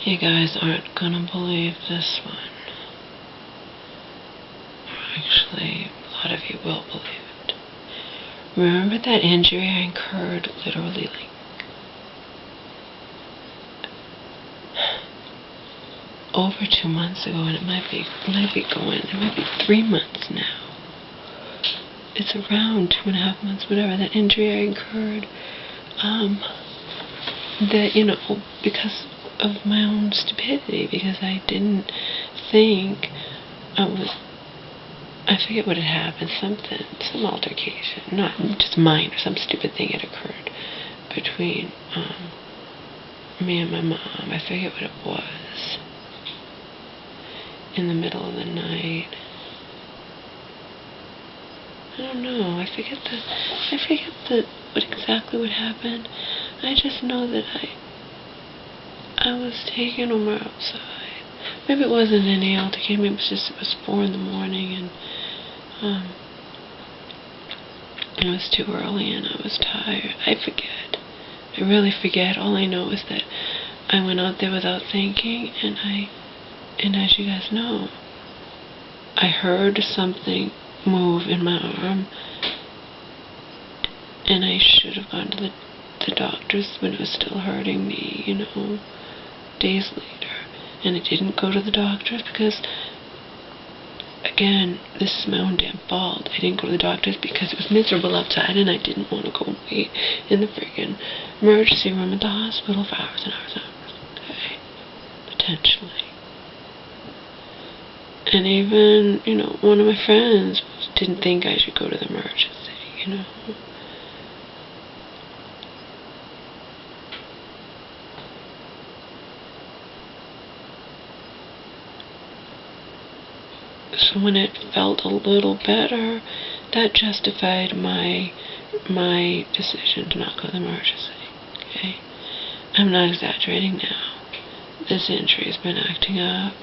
You guys aren't gonna believe this one. Actually, a lot of you will believe it. Remember that injury I incurred literally like over 2 months ago, and it might be 3 months now. It's around 2.5 months, whatever, that injury I incurred. That, you know, because of my own stupidity, because I didn't think I forget what had happened, some altercation, not just mine, or some stupid thing had occurred between me and my mom. I forget what it was. In the middle of the night. I don't know. I forget what exactly happened. I just know that I was taking them outside. Maybe it wasn't any altercation. Maybe it was 4 in the morning, and it was too early, and I was tired. I forget. I really forget. All I know is that I went out there without thinking, and as you guys know, I heard something move in my arm, and I should have gone to the doctors when it was still hurting me, you know, days later. And I didn't go to the doctors because, again, this is my own damn fault. I didn't go to the doctors because it was miserable outside, and I didn't want to go and wait in the friggin' emergency room at the hospital for hours and hours and hours. Okay? Potentially. And even, you know, one of my friends didn't think I should go to the emergency, you know. So when it felt a little better, that justified my decision to not go to the emergency, okay? I'm not exaggerating now. This injury has been acting up.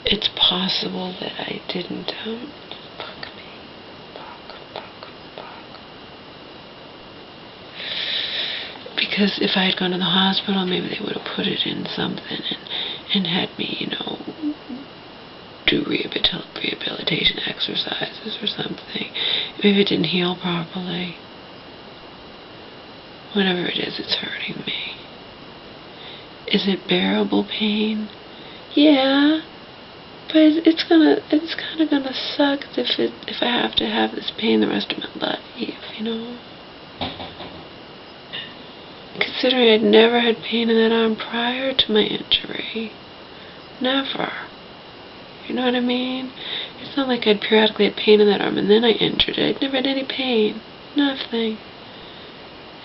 It's possible that I didn't, because if I had gone to the hospital, maybe they would have put it in something and had me, you know, do rehabilitation exercises or something. Maybe it didn't heal properly. Whatever it is, it's hurting me. Is it bearable pain? Yeah. But it's kind of gonna suck if I have to have this pain the rest of my life, you know. Considering I'd never had pain in that arm prior to my injury, never. You know what I mean? It's not like I'd periodically had pain in that arm and then I injured it. I'd never had any pain, nothing.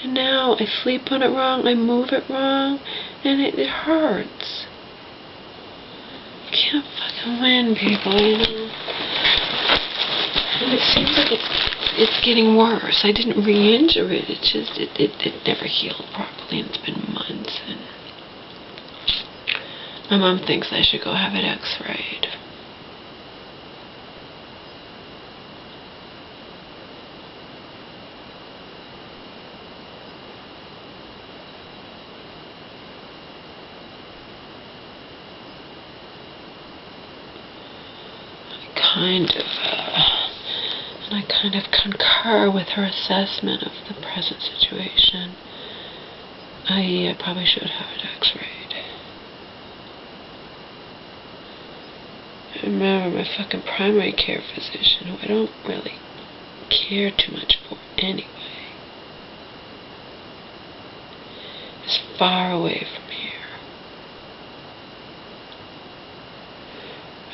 And now I sleep on it wrong, I move it wrong, and it hurts. Can't fucking win, people, you know. And it seems like it's getting worse. I didn't re-injure it. It's just it never healed properly, and it's been months. And my mom thinks I should go have it X-rayed. I kind of concur with her assessment of the present situation. I probably should have it X-rayed. I remember my fucking primary care physician, who I don't really care too much for anyway, is far away from here.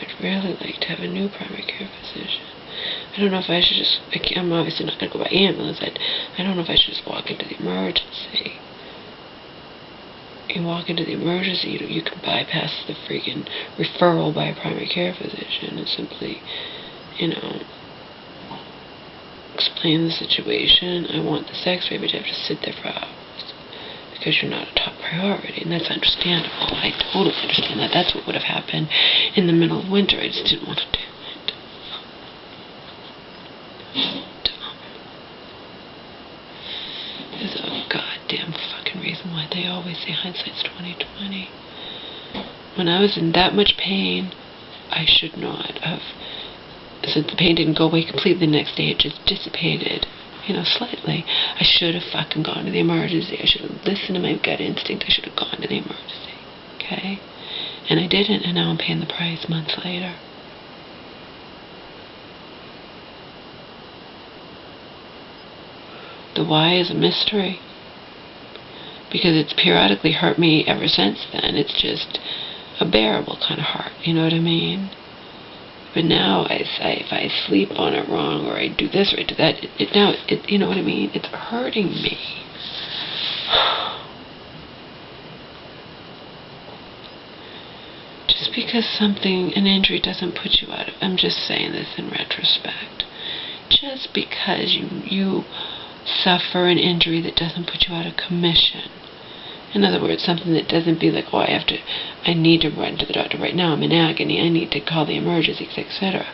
I'd really like to have a new primary care physician. I don't know if I should just, I'm obviously not going to go by ambulance. I don't know if I should just walk into the emergency. You walk into the emergency, you can bypass the freaking referral by a primary care physician and simply, you know, explain the situation. I want this X-ray, but you have to sit there for hours because you're not a top priority, and that's understandable. I totally understand that. That's what would have happened in the middle of winter. I just didn't want to do it. There's a goddamn fucking reason why they always say hindsight's 20/20. when I was in that much pain, I should not have, since the pain didn't go away completely the next day, it just dissipated, slightly. I should have fucking gone to the emergency. I should have listened to my gut instinct. I should have gone to the emergency, okay? And I didn't, and now I'm paying the price months later. The why is a mystery, because it's periodically hurt me ever since then. It's just a bearable kind of hurt, you know what I mean? But now if I sleep on it wrong, or I do this or I do that, you know what I mean? It's hurting me. Just because an injury doesn't put you out of, I'm just saying this in retrospect, just because you suffer an injury that doesn't put you out of commission. In other words, something that doesn't be like, oh, I need to run to the doctor right now, I'm in agony, I need to call the emergency, etc.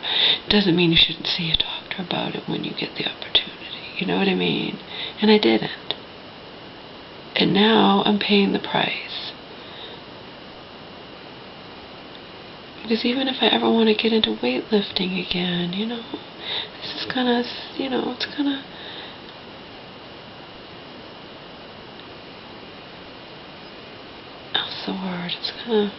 Doesn't mean you shouldn't see a doctor about it when you get the opportunity. You know what I mean? And I didn't. And now I'm paying the price. Because even if I ever want to get into weightlifting again, this is gonna, it's gonna... What's the word? It's gonna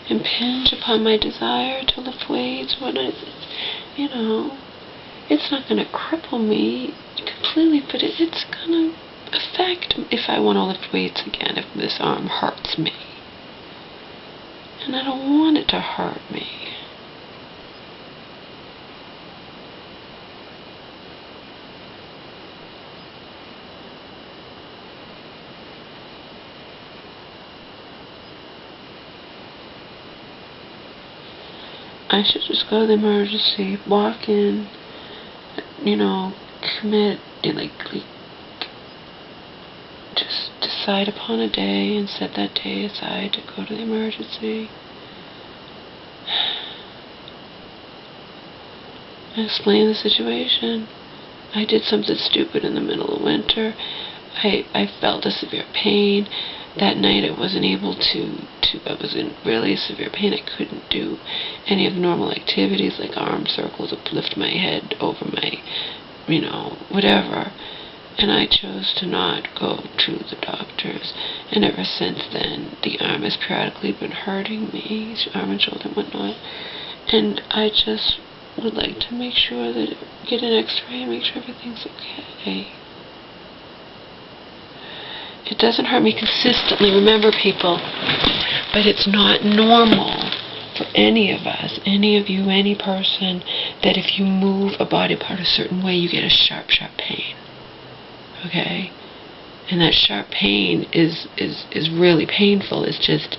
impinge upon my desire to lift weights. It's not gonna cripple me completely, but it's gonna affect if I want to lift weights again, if this arm hurts me. And I don't want it to hurt me. I should just go to the emergency, walk in, commit, just decide upon a day and set that day aside to go to the emergency. And explain the situation. I did something stupid in the middle of winter. I felt a severe pain. That night I wasn't able I was in really severe pain. I couldn't do any of the normal activities like arm circles, lift my head over my, whatever. And I chose to not go to the doctors. And ever since then, the arm has periodically been hurting me, arm and shoulder and whatnot. And I just would like to make sure that, get an x-ray and make sure everything's okay. It doesn't hurt me consistently, remember people, but it's not normal for any of us, any of you, any person, that if you move a body part a certain way, you get a sharp, sharp pain. Okay? And that sharp pain is really painful. It's just,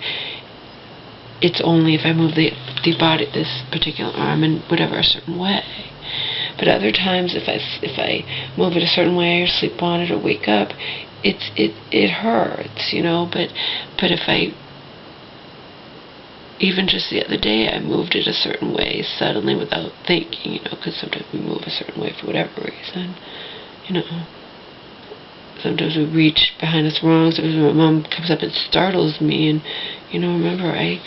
it's only if I move the body, this particular arm, in whatever, a certain way. But other times, if I move it a certain way, or sleep on it, or wake up, it hurts, But if I, even just the other day, I moved it a certain way suddenly without thinking, because sometimes we move a certain way for whatever reason, Sometimes we reach behind us wrong. Sometimes my mom comes up and startles me, and remember, I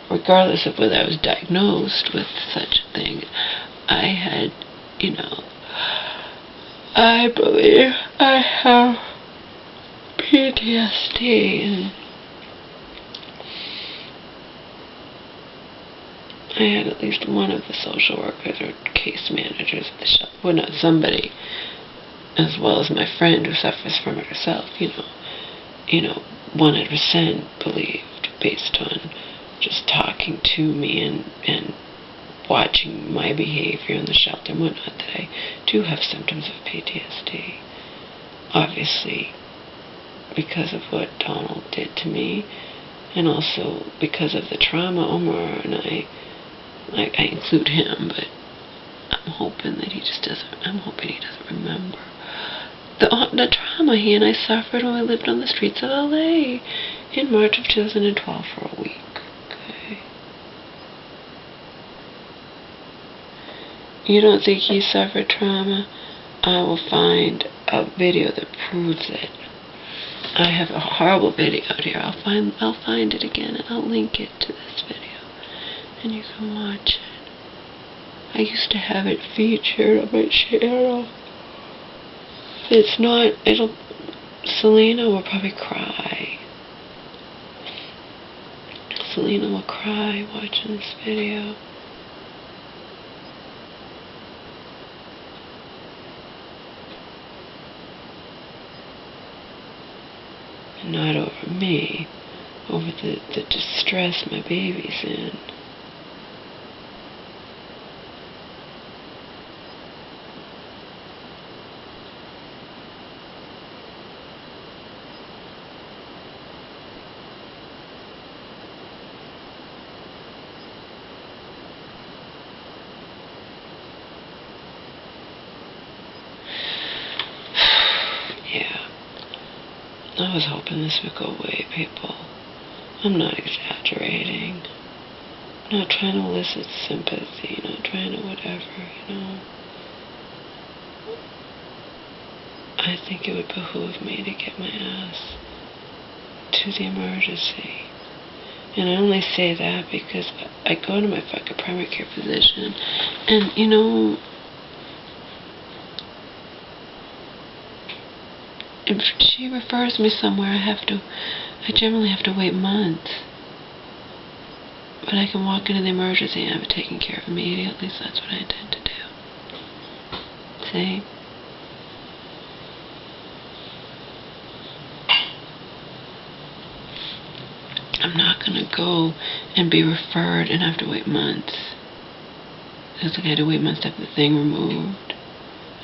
regardless of whether I was diagnosed with such a thing, I had, I believe I have PTSD, and I had at least one of the social workers or case managers at the shelter, well, not somebody, as well as my friend who suffers from it herself, 100% believed, based on just talking to me and watching my behavior in the shelter and whatnot, that I do have symptoms of PTSD. Obviously, because of what Donald did to me, and also because of the trauma Omar and I include him, but I'm hoping he doesn't remember the trauma he and I suffered when we lived on the streets of LA in March of 2012 for a week. Okay. You don't think he suffered trauma? I will find a video that proves it. I have a horrible video out here. I'll find it again and I'll link it to this video, and you can watch it. I used to have it featured on my channel. If it's not, Selena will probably cry. Selena will cry watching this video. Not over me, over the distress my baby's in. Yeah. I was hoping this would go away, people. I'm not exaggerating. I'm not trying to elicit sympathy, not trying to whatever, you know. I think it would behoove me to get my ass to the emergency. And I only say that because I go to my fucking primary care physician, and, you know, if she refers me somewhere, I generally have to wait months. But I can walk into the emergency and have it taken care of immediately, so that's what I intend to do. See? I'm not going to go and be referred and have to wait months. It's like I had to wait months to have the thing removed.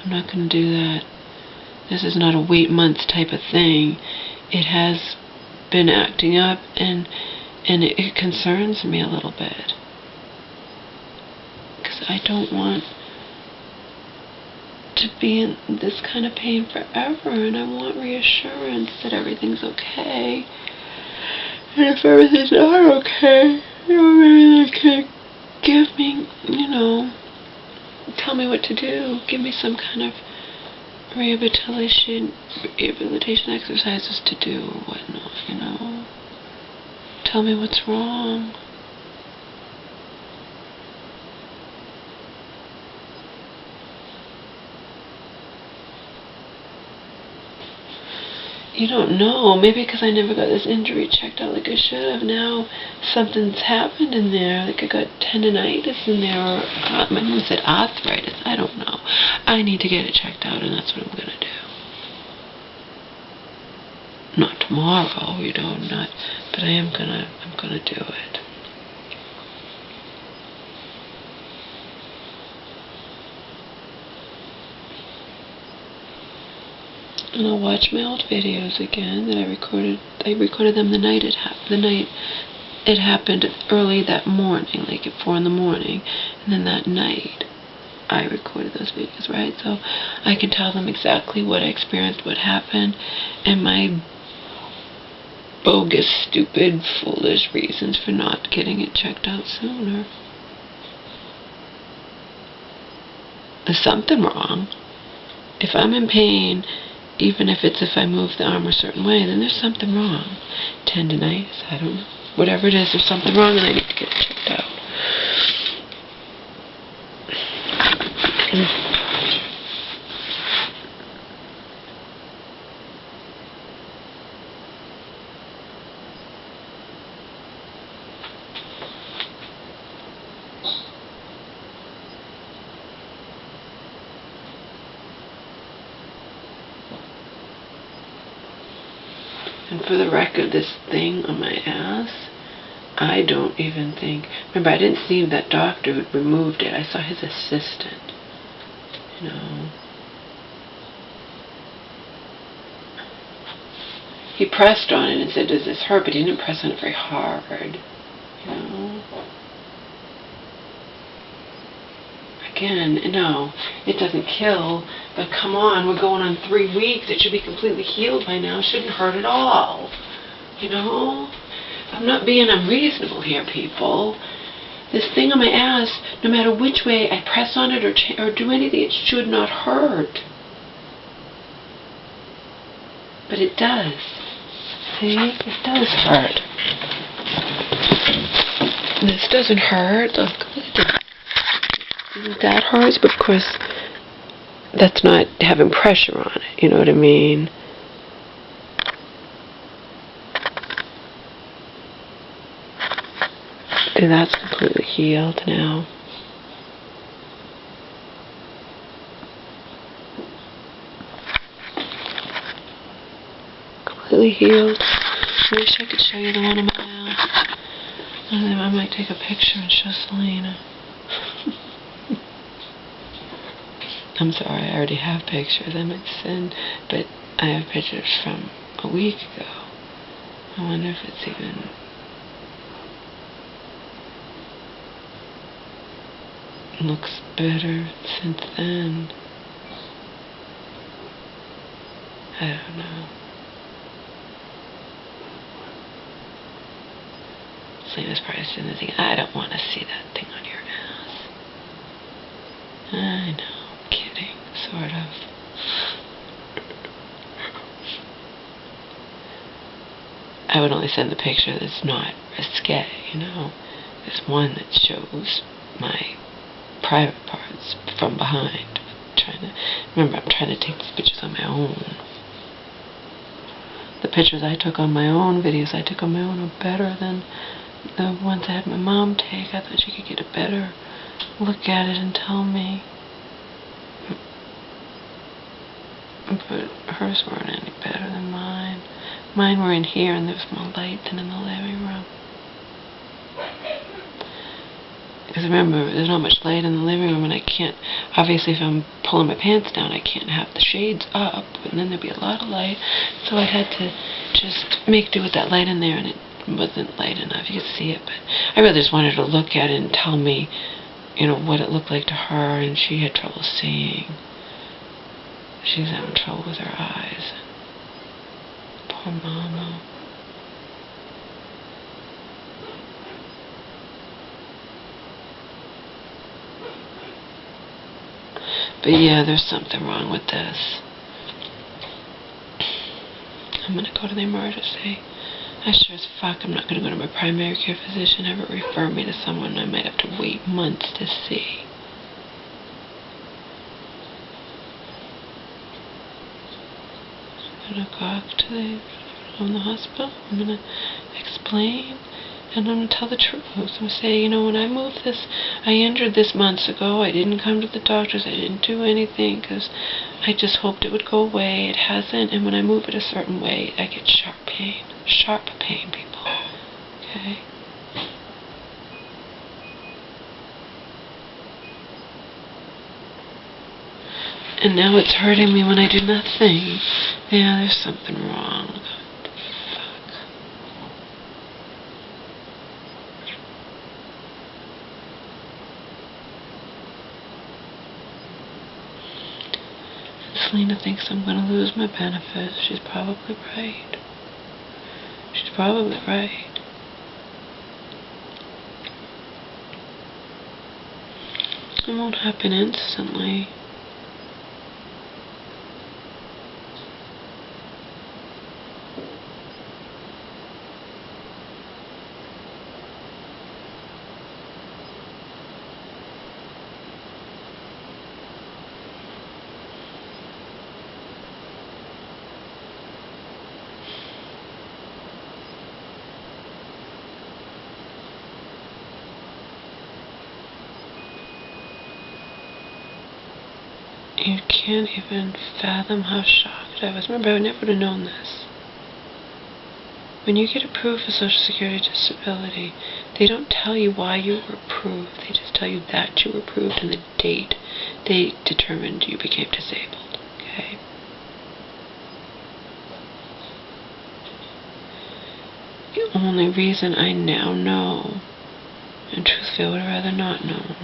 I'm not going to do that. This is not a wait months type of thing. It has been acting up, and it concerns me a little bit. Because I don't want to be in this kind of pain forever, and I want reassurance that everything's okay. And if everything's not okay, you know, maybe they can give me, you know, tell me what to do. Give me some kind of rehabilitation exercises to do or whatnot, you know. Tell me what's wrong. You don't know. Maybe because I never got this injury checked out like I should have. Now something's happened in there. Like I got tendinitis in there. Or my mom said arthritis. I don't know. I need to get it checked out, and that's what I'm going to do. Not tomorrow, you know, but I'm gonna do it. And I'll watch my old videos again that I recorded. I recorded them the night it happened early that morning, like at 4 in the morning. And then that night, I recorded those videos, right? So I can tell them exactly what I experienced, what happened, and my bogus, stupid, foolish reasons for not getting it checked out sooner. There's something wrong. If I'm in pain, even if I move the arm a certain way, then there's something wrong. Tendinitis, I don't know. Whatever it is, there's something wrong and I need to get it checked out. And for the record, this thing on my ass, I don't even think... Remember, I didn't see that doctor who removed it. I saw his assistant. You know. He pressed on it and said, does this hurt? But he didn't press on it very hard. You know. Again, no, it doesn't kill, but come on, we're going on 3 weeks. It should be completely healed by now. It shouldn't hurt at all. You know? I'm not being unreasonable here, people. This thing on my ass, no matter which way I press on it or do anything, it should not hurt. But it does. See? It does hurt. This doesn't hurt. Look. That hurts, but of course, that's not having pressure on it. You know what I mean? And that's completely healed now. Completely healed. I wish I could show you the one in my mouth. I might take a picture and show Selena. I'm sorry, I already have pictures I might send, but I have pictures from a week ago. I wonder if it's even... looks better since then. I don't know. Selena's probably sitting there thinking, I don't want to see that thing on your ass. I know, I'm kidding, sort of. I would only send the picture that's not risque, you know. There's one that shows my private parts from behind. I'm trying to take these pictures on my own. The pictures I took on my own, videos I took on my own, are better than the ones I had my mom take. I thought she could get a better look at it and tell me. But hers weren't any better than mine. Mine were in here and there was more light than in the living room. Because remember, there's not much light in the living room and I can't, obviously if I'm pulling my pants down, I can't have the shades up and then there'd be a lot of light. So I had to just make do with that light in there, and it wasn't light enough. You could see it, but I really just wanted her to look at it and tell me, you know, what it looked like to her, and she had trouble seeing. She's having trouble with her eyes. Poor mama. But yeah, there's something wrong with this. I'm gonna go to the emergency. I sure as fuck I'm not gonna go to my primary care physician, have it refer me to someone I might have to wait months to see. I'm gonna go out to the hospital. I'm gonna explain, and I'm gonna tell the truth. I'm gonna say, you know, when I moved this, I injured this months ago. I didn't come to the doctors. I didn't do anything because I just hoped it would go away. It hasn't, and when I move it a certain way, I get sharp pain. Sharp pain, people. Okay? And now it's hurting me when I do nothing. Yeah, there's something wrong. Fuck. Selena thinks I'm going to lose my benefits. She's probably right. She's probably right. It won't happen instantly. You can't even fathom how shocked I was. Remember, I never would have known this. When you get approved for Social Security disability, they don't tell you why you were approved. They just tell you that you were approved and the date they determined you became disabled. Okay? The only reason I now know, and truthfully I would have rather not known,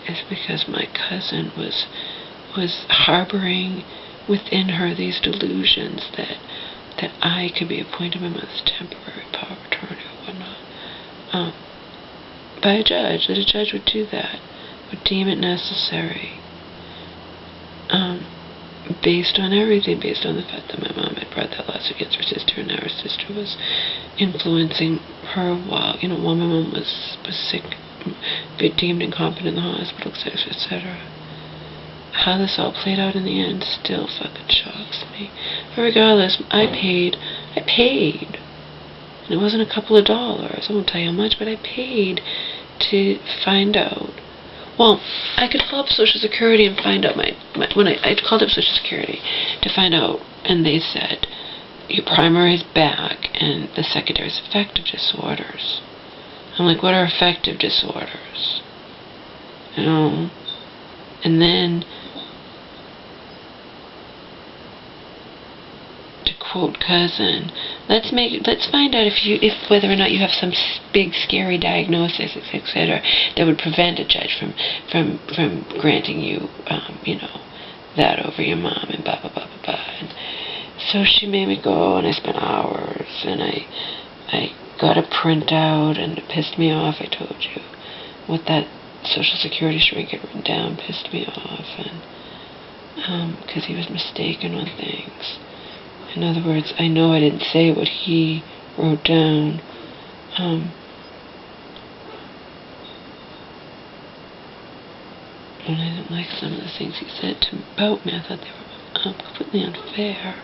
is because my cousin was harboring within her these delusions that I could be appointed my mother's temporary power of attorney or whatnot, by a judge, that a judge would do that, would deem it necessary. based on everything, based on the fact that my mom had brought that lawsuit against her sister, and now her sister was influencing her while my mom was sick, deemed incompetent in the hospital, etc., etc. How this all played out in the end still fucking shocks me. But regardless, I paid. And it wasn't a couple of dollars, I won't tell you how much, but I paid to find out. Well, I could call up Social Security and find out when I called up Social Security to find out, and they said, your primary is back, and the secondary is affective disorders. I'm like, what are affective disorders? And then, to quote cousin, let's find out if whether or not you have some big scary diagnosis, etc., that would prevent a judge from granting you that over your mom, and blah blah blah blah blah. And so she made me go, and I spent hours, and I got a printout, and it pissed me off. I told you what that Social Security shrink had written down pissed me off, and because he was mistaken on things. In other words, I know I didn't say what he wrote down. And I didn't like some of the things he said about me. I thought they were completely unfair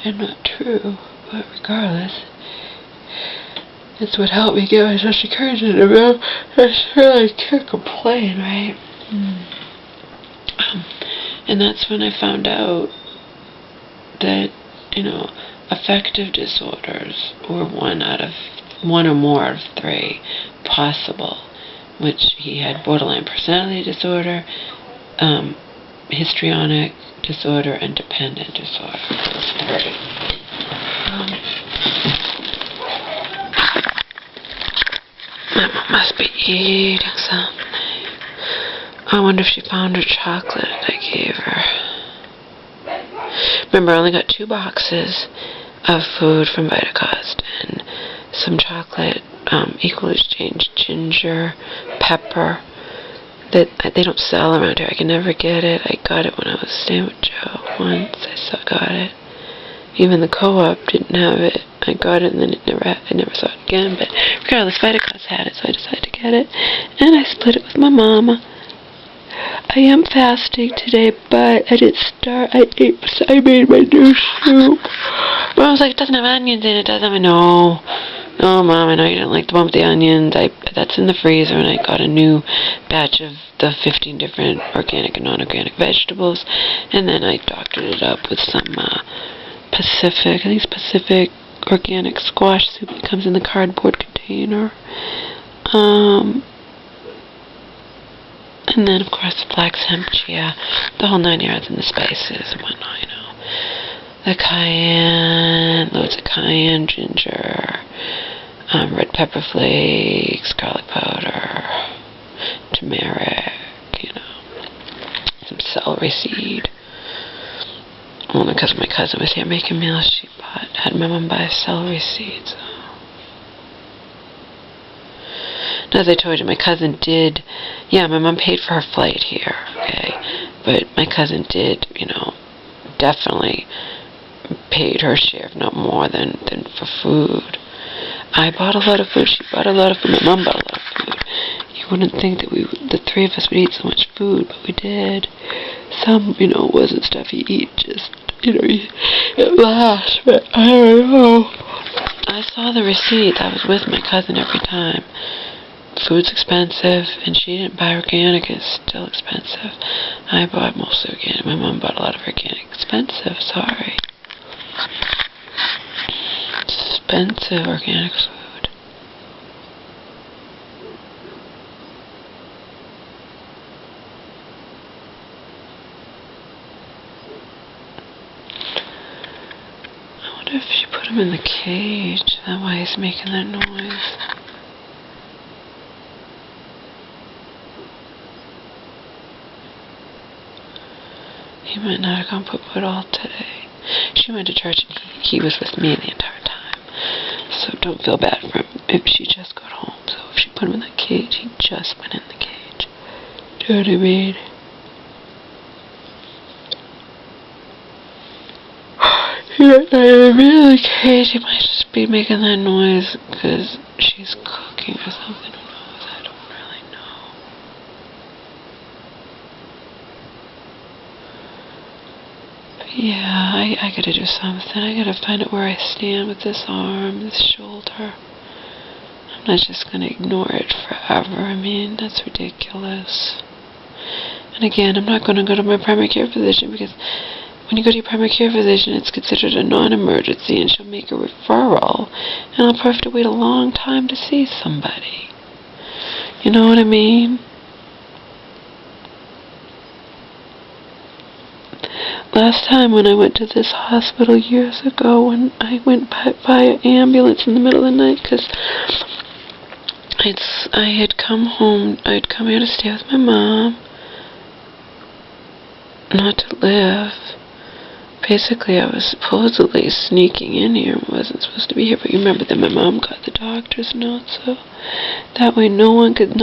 and not true. But regardless, it's what helped me get my Social Security number. I really can't complain, right? And that's when I found out that, affective disorders were one or more out of 3 possible, which he had borderline personality disorder, histrionic disorder, and dependent disorder. Those 3. My mom must be eating something. I wonder if she found her chocolate I gave her. Remember, I only got 2 boxes of food from Vitacost and some chocolate, equal exchange ginger, pepper, that they don't sell around here. I can never get it. I got it when I was staying with Joe once. I got it. Even the co-op didn't have it. I got it, and then I never saw it again. But regardless, Vitacost had it, so I decided to get it, and I split it with my mama. I am fasting today, but I didn't start. I made my new soup. But I was like, it doesn't have onions in it, does it? No, Mom, I know you didn't like the one with the onions. That's in the freezer, and I got a new batch of the 15 different organic and non-organic vegetables, and then I doctored it up with some Pacific organic squash soup that comes in the cardboard container. And then, of course, the flax, hemp, chia, the whole 9 yards, and the spices and whatnot, The cayenne, loads of cayenne, ginger, red pepper flakes, garlic powder, turmeric, some celery seed. Only because my cousin was here making meals, she had my mom buy celery seeds. As I told you, my cousin did, my mom paid for her flight here, okay, but my cousin did, definitely paid her share, if not more than for food. I bought a lot of food, she bought a lot of food, my mom bought a lot of food. You wouldn't think that the 3 of us would eat so much food, but we did. Some, wasn't stuff you eat, just, it lasts, but I don't know. I saw the receipts, I was with my cousin every time. Food's expensive, and she didn't buy organic. It's still expensive. I bought mostly organic. My mom bought a lot of organic. Expensive, sorry. Expensive organic food. I wonder if she put him in the cage. That's why he's making that noise. He might not have gone put all today. She went to church and he was with me the entire time. So don't feel bad for him if she just got home. So if she put him in the cage, he just went in the cage. Do you know what I mean? Really, Katie might just be making that noise because she's cooking or something. Who knows? I don't really know. But yeah, I gotta do something. I gotta find out where I stand with this arm, this shoulder. I'm not just gonna ignore it forever. I mean, that's ridiculous. And again, I'm not gonna go to my primary care physician because when you go to your primary care physician, it's considered a non-emergency, and she'll make a referral, and I'll probably have to wait a long time to see somebody. You know what I mean? Last time when I went to this hospital years ago, when I went by ambulance in the middle of the night, because I had come home, I'd come here to stay with my mom, not to live. Basically, I was supposedly sneaking in here and wasn't supposed to be here, but you remember that my mom got the doctor's note, so that way no one could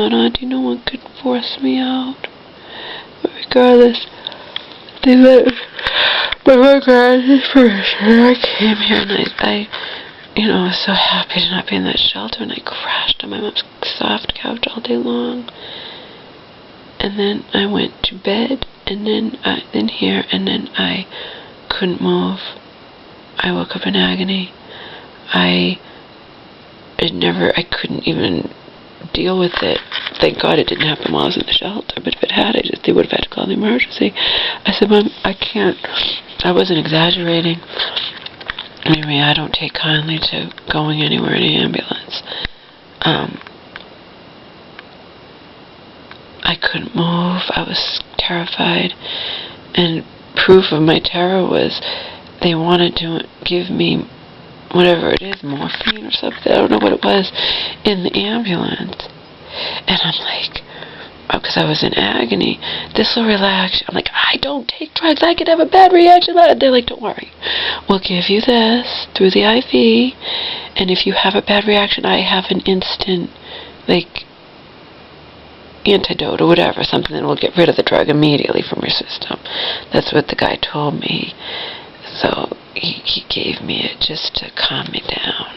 force me out. But regardless, they let my mom grant his permission. I came here and I was so happy to not be in that shelter, and I crashed on my mom's soft couch all day long. And then I went to bed, and then here, and then I couldn't move. I woke up in agony. I couldn't even deal with it. Thank God it didn't happen while I was in the shelter, but if it had, they would have had to call the emergency. I said, Mom, I can't. I wasn't exaggerating. Anyway, I don't take kindly to going anywhere in an ambulance. I couldn't move. I was terrified, and proof of my terror was they wanted to give me whatever it is, morphine or something, I don't know what it was, in the ambulance. And I'm like, because I was in agony, this will relax. I'm like, I don't take drugs, I could have a bad reaction. They're like, don't worry, we'll give you this through the IV, and if you have a bad reaction, I have an instant, antidote or whatever, something that will get rid of the drug immediately from your system. That's what the guy told me. So he gave me it just to calm me down,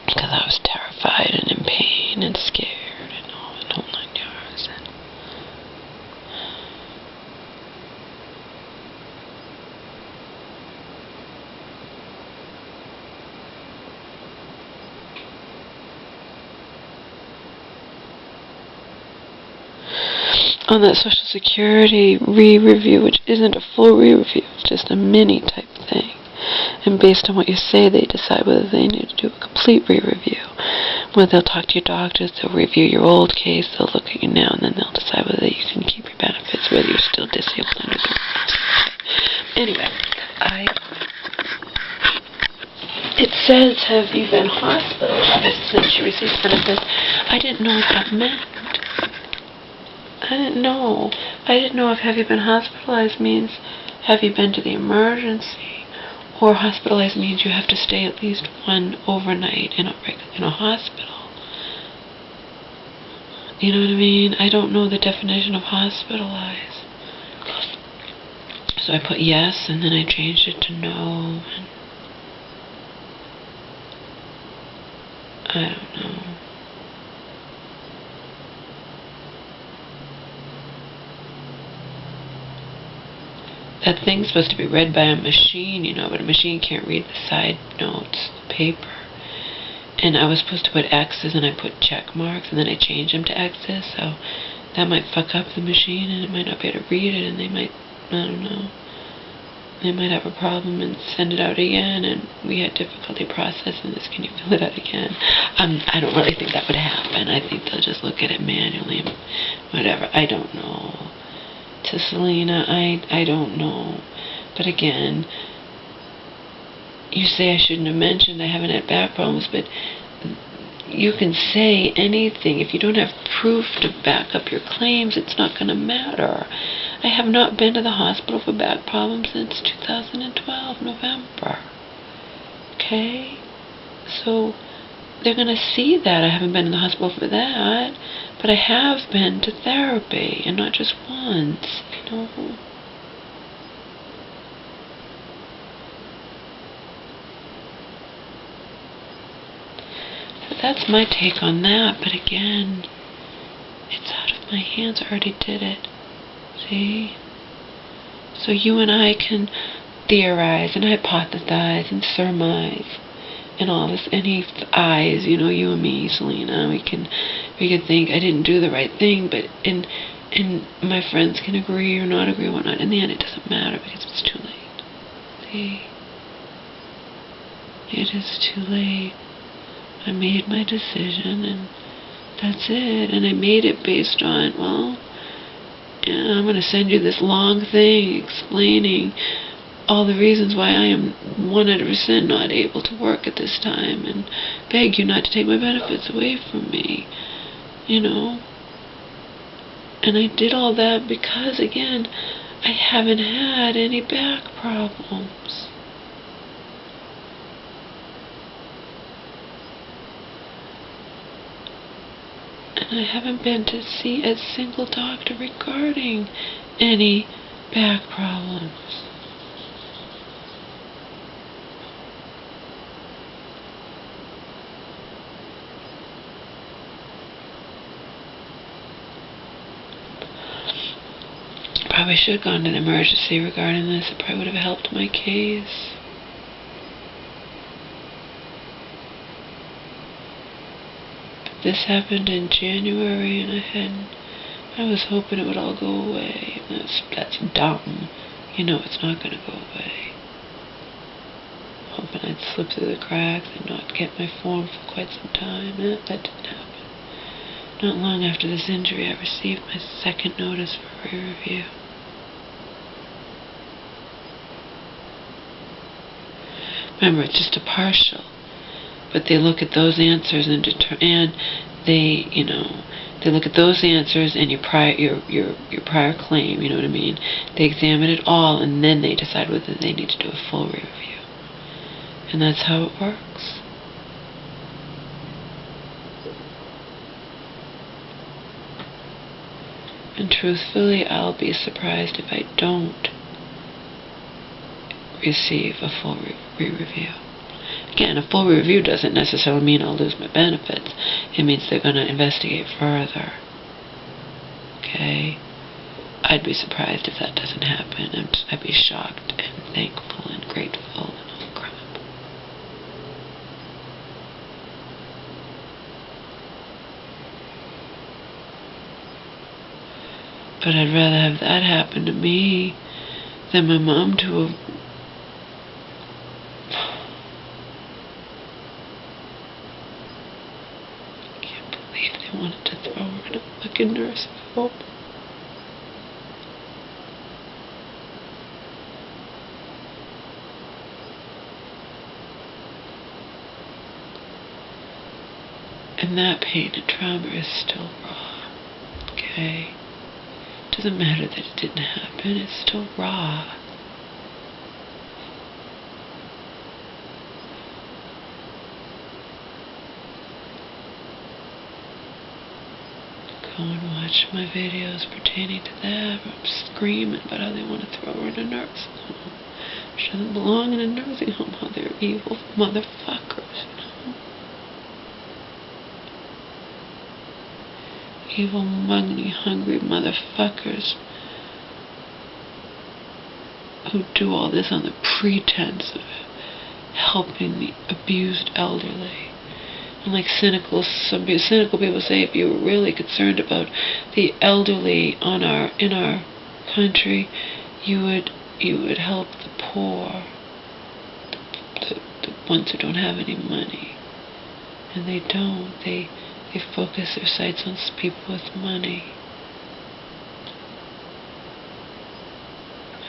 because I was terrified and in pain and scared and all 9 yards. On that Social Security re-review, which isn't a full re-review, it's just a mini type thing. And based on what you say, they decide whether they need to do a complete re-review. Where they'll talk to your doctors, they'll review your old case, they'll look at you now, and then they'll decide whether you can keep your benefits, whether you're still disabled under the rules. Anyway, it says, have you been hospitalized since you received benefits? I didn't know what that meant. I didn't know if have you been hospitalized means have you been to the emergency, or hospitalized means you have to stay at least one overnight in a hospital. You know what I mean? I don't know the definition of hospitalized. So I put yes, and then I changed it to no, and I don't know. That thing's supposed to be read by a machine, but a machine can't read the side notes, the paper. And I was supposed to put X's, and I put check marks, and then I changed them to X's, so that might fuck up the machine, and it might not be able to read it, and they might, I don't know, they might have a problem and send it out again, and we had difficulty processing this. Can you fill it out again? I don't really think that would happen. I think they'll just look at it manually and whatever. I don't know. To Selena, I don't know. But again, you say I shouldn't have mentioned I haven't had back problems, but you can say anything. If you don't have proof to back up your claims, it's not going to matter. I have not been to the hospital for back problems since 2012, November. Okay? So they're going to see that I haven't been in the hospital for that, but I have been to therapy, and not just once, that's my take on that. But again, it's out of my hands. I already did it. See? So you and I can theorize and hypothesize and surmise and all this. Any eyes, you know, you and me, Selena, we could think I didn't do the right thing, but and my friends can agree or not agree or whatnot. In the end, it doesn't matter because it's too late. See? It is too late. I made my decision, and that's it. And I made it based on, well, yeah, I'm going to send you this long thing explaining all the reasons why I am 100% not able to work at this time, and beg you not to take my benefits away from me, you know. And I did all that because, again, I haven't had any back problems. And I haven't been to see a single doctor regarding any back problems. Probably should have gone to the emergency regarding this. It probably would have helped my case. But this happened in January, and I was hoping it would all go away. That's dumb. You know it's not going to go away. Hoping I'd slip through the cracks and not get my form for quite some time. That didn't happen. Not long after this injury, I received my second notice for re-review. Remember, it's just a partial, but they look at those answers and they look at those answers and your prior claim. You know what I mean? They examine it all, and then they decide whether they need to do a full review, and that's how it works. And truthfully, I'll be surprised if I don't receive a full re-review. Again, a full review doesn't necessarily mean I'll lose my benefits. It means they're going to investigate further. Okay? I'd be surprised if that doesn't happen. I'd be shocked and thankful and grateful and all crap. But I'd rather have that happen to me than my mom to have. They wanted to throw her in a fucking nursing home. And that pain and trauma is still raw. Okay? It doesn't matter that it didn't happen, it's still raw. Go and watch my videos pertaining to that. I'm screaming about how they want to throw her in a nursing home. She doesn't belong in a nursing home. How they're evil motherfuckers, you know? Evil, money, hungry motherfuckers who do all this on the pretense of helping the abused elderly. And like cynical people say, if you were really concerned about the elderly in our country, you would help the poor, the ones who don't have any money. And they don't. They focus their sights on people with money.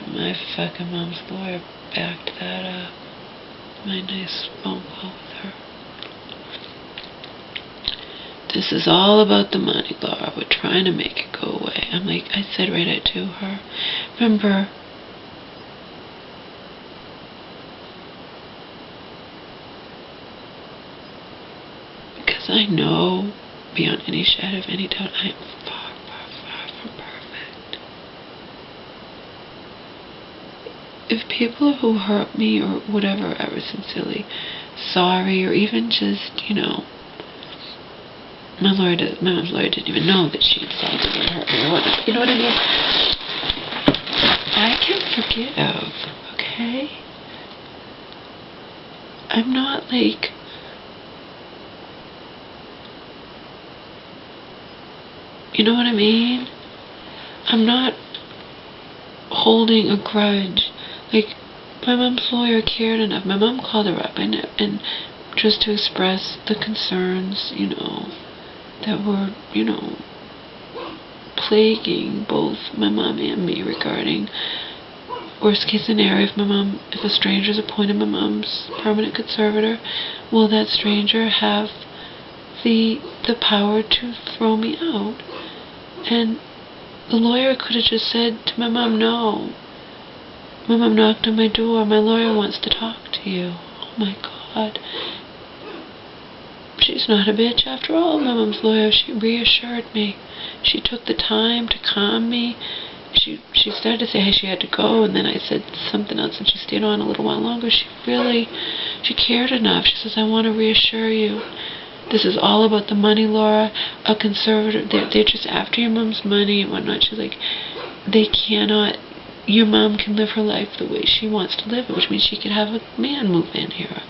And my fucking mom's lawyer backed that up. My nice phone call with her. This is all about the money, Laura. We're trying to make it go away. I'm like, I said right out to her. Remember, because I know, beyond any shadow of any doubt, I am far, far, far from perfect. If people who hurt me or whatever are sincerely sorry, or even just, My mom's lawyer didn't even know that she insulted me or hurt me or whatnot. You know what I mean? I can forgive, okay? I'm not like... You know what I mean? I'm not holding a grudge. Like, my mom's lawyer cared enough. My mom called her up and just to express the concerns, you know, that were, you know, plaguing both my mom and me regarding worst case scenario, if a stranger's appointed my mom's permanent conservator, will that stranger have the power to throw me out? And the lawyer could have just said to my mom, no. My mom knocked on my door. My lawyer wants to talk to you. Oh my God. She's not a bitch after all, my mom's lawyer. She reassured me. She took the time to calm me. She started to say how she had to go, and then I said something else, and she stayed on a little while longer. She cared enough. She says, I want to reassure you. This is all about the money, Laura. A conservator, they're just after your mom's money and whatnot. She's like, they cannot, your mom can live her life the way she wants to live it, which means she could have a man move in here.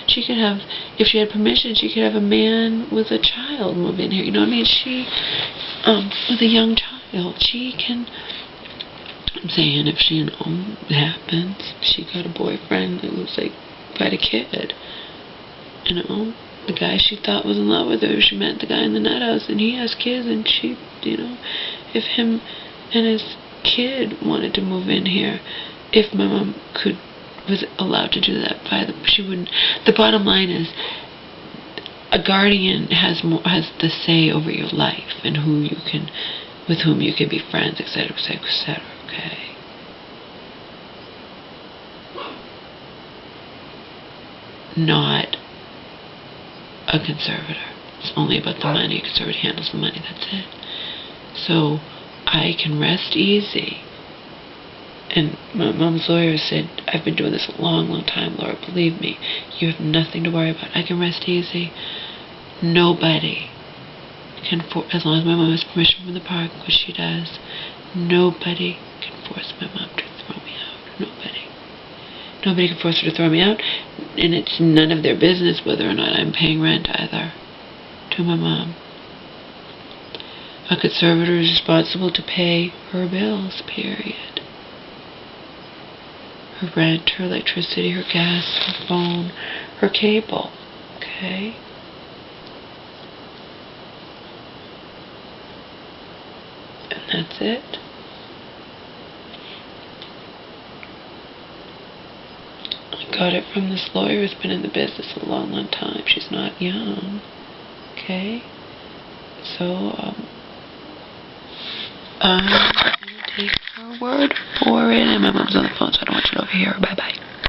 She could have, if she had permission, she could have a man with a child move in here. You know what I mean? She, with a young child, she can, I'm saying if she, you know, it happens, she got a boyfriend that was like, quite a kid, you know, the guy she thought was in love with her, she met the guy in the nut house, and he has kids, and she, you know, if him and his kid wanted to move in here, if my mom was allowed to do that, she wouldn't. The bottom line is, a guardian has the say over your life and with whom you can be friends, etc., etc., etc. Okay. Not a conservator. It's only about the money. A conservator handles the money. That's it. So I can rest easy. And my mom's lawyer said, I've been doing this a long, long time, Laura. Believe me, you have nothing to worry about. I can rest easy. Nobody can as long as my mom has permission from the park, which she does, nobody can force my mom to throw me out. Nobody. Nobody can force her to throw me out, and it's none of their business whether or not I'm paying rent either to my mom. A conservator is responsible to pay her bills, period. Her rent, her electricity, her gas, her phone, her cable, okay? And that's it. I got it from this lawyer who's been in the business a long, long time. She's not young, okay? So, I'm going to take her word for it, and my mom's on the phone, so I don't want you to overhear her. Bye-bye.